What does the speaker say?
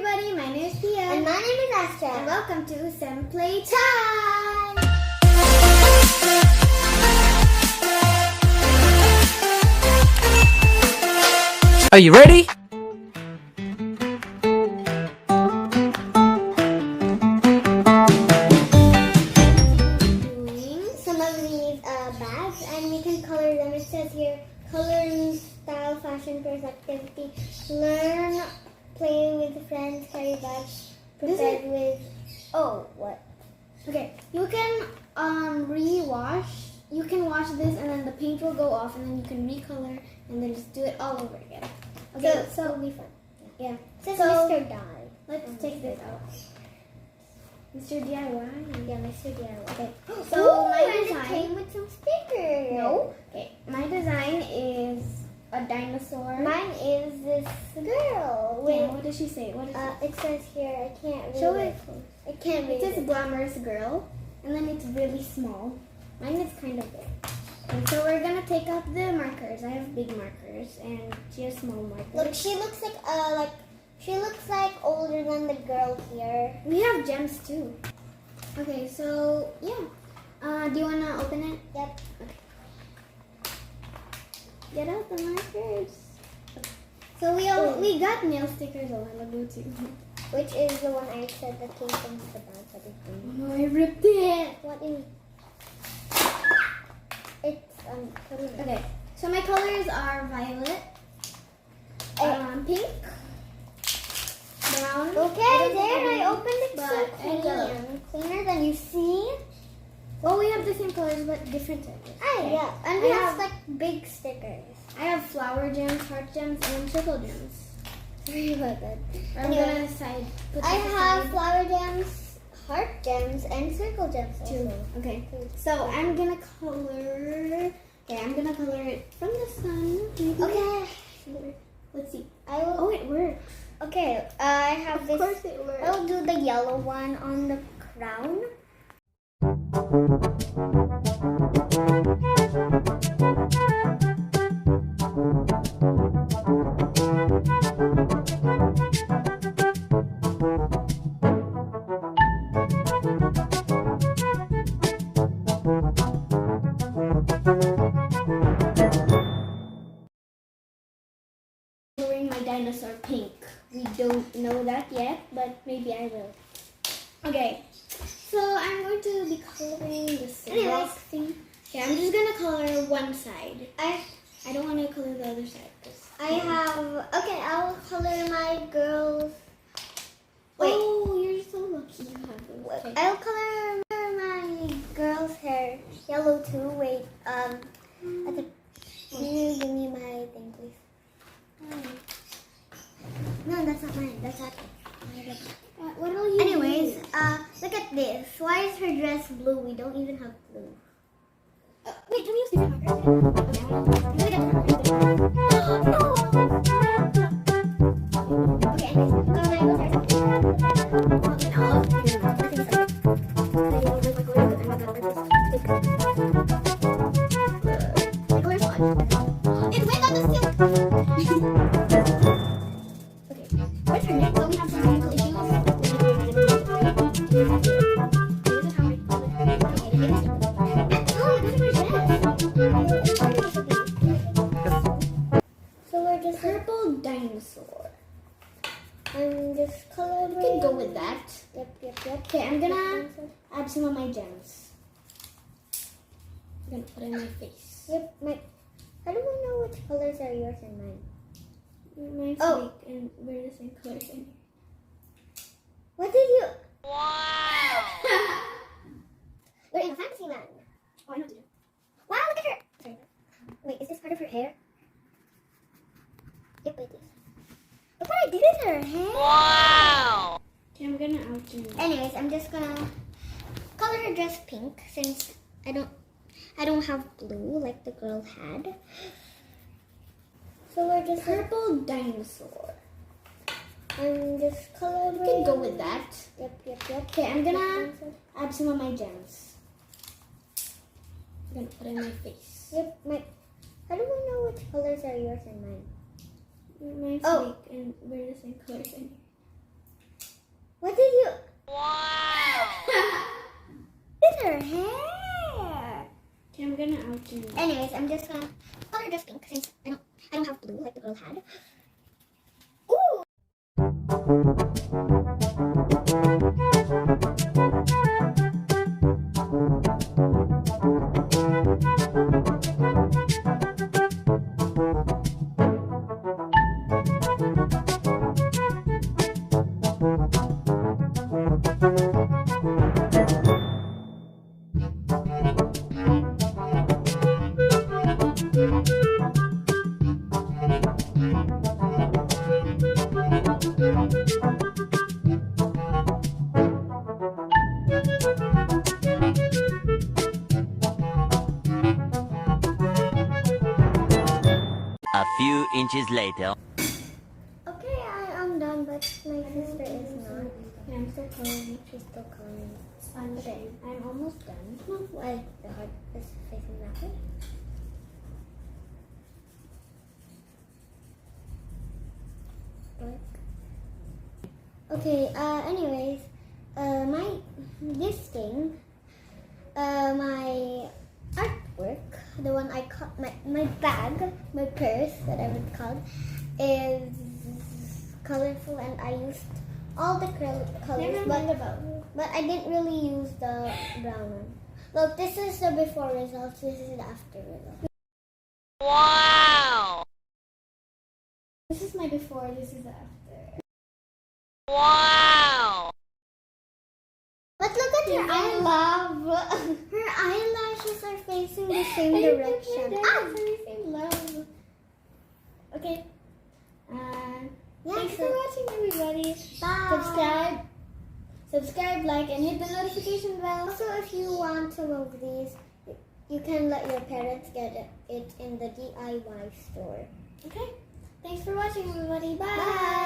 everybody, my name is Pia. And my name is Astra. And welcome to SEMM Playtime. Are you ready? Doing some of these bags, and we can color them. It says here, color, style, fashion, first activity, learn, play with friends, carry bags, prepared with. Oh, what? Okay, you can rewash. You can wash this and then the paint will go off and then you can recolor and then just do it all over again. Okay, so it'll be fun. yeah. It says So, Mr. D.I.Y. Let's take this out. Mr. D.I.Y. Yeah, Mr. D.I.Y. Okay. So So my and it design. came with some stickers. No. Okay. My design is a dinosaur. Mine is this girl. Yeah, Wait. what does she say? What is it? It says here. I can't read Show it. it. I can't read It says it. glamorous girl, and then it's really small. Mine is kind of big. And so we're gonna take out the markers. I have big markers, and she has small markers. Look, she looks like she looks like older than the girl here. We have gems too. Okay, so yeah. Do you wanna open it? Yep. Okay. Get out the markers. So We got nail stickers a while ago too. which is the one I said that came from the bag that is green. Oh, I ripped it. What is it's Okay, so my colors are violet, pink, brown. Okay, there I opened it But so and yellow. cleaner than you see. Well, we have the same colors but different sizes. Okay. Yeah, and we I have have- like big stickers. I have flower gems, heart gems, and circle gems. Sorry about that. I'm Anyway, gonna put I this have aside flower gems, heart gems, and circle gems too. also. Okay, so I'm gonna color. Okay, I'm gonna color it from the sun. Maybe. Okay. Let's see. I will. Oh, it works. Okay, I have Of this. course it works. I'll do the yellow one on the crown. Coloring my dinosaur pink. We don't know that yet, but maybe I will. Okay, so I'm going to be coloring this rock thing. Okay, I'm just gonna color one side. I don't want to color the other side. I have. Okay, I'll color my girls. Wait. Oh, you're so lucky you have those. Okay. I'll color my girl's hair yellow too. Wait. Can you give me my thing, please? No, that's not mine. That's not mine. What will you Anyways, use? look at this. Why is her dress blue? We don't even have blue. Wait, can we use different markers? Okay, Okay, it went on the silk. Okay, what's her name? So we have some technical so we're just Purple dinosaur. I'm just coloring. You can go with that. Yep. Okay, I'm gonna add some of my gems. I'm gonna put it in my face. Yep. How do we know which colors are yours and mine? Mine's Oh. pink and we're the same colors. What did you? Wow! We're in a fantasy land. Oh, I know what to do. Wow, look at her. Sorry. Wait, is this part of her hair? Yep, it is. Look what I did with her hair. Wow! Okay, I'm gonna alternate. Anyways, I'm just gonna color her dress pink since I don't have blue like the girl had. So we're just Purple dinosaur. I'm just coloring. You can go with that. Yep. Okay, I'm gonna add some of my gems. I'm gonna put it in my face. Yep, how do we know which colors are yours and mine? Mine's Oh. pink and we're the same colors. A few inches later. Okay, I am done, but my sister is not. Yeah, I'm still coloring. She's still coloring. Okay, I'm almost done. Why the heart is facing that way? Okay, anyways, this thing, my artwork, the one I cut, my bag, my purse, whatever it's called, is colorful, and I used all the colors, Never mind about it. but I didn't really use the brown one. Look, this is the before results, this is the after results. Wow! This is my before, this is the after. Wow! But look at her eyelash. Her eyelashes are facing the same direction. Love. Okay. Yeah, Thanks so- for watching, everybody. Bye. Subscribe, like, and hit the notification bell. Also, if you want some of these, you can let your parents get it in the D.I.Y store. Okay. Thanks for watching, everybody. Bye. Bye.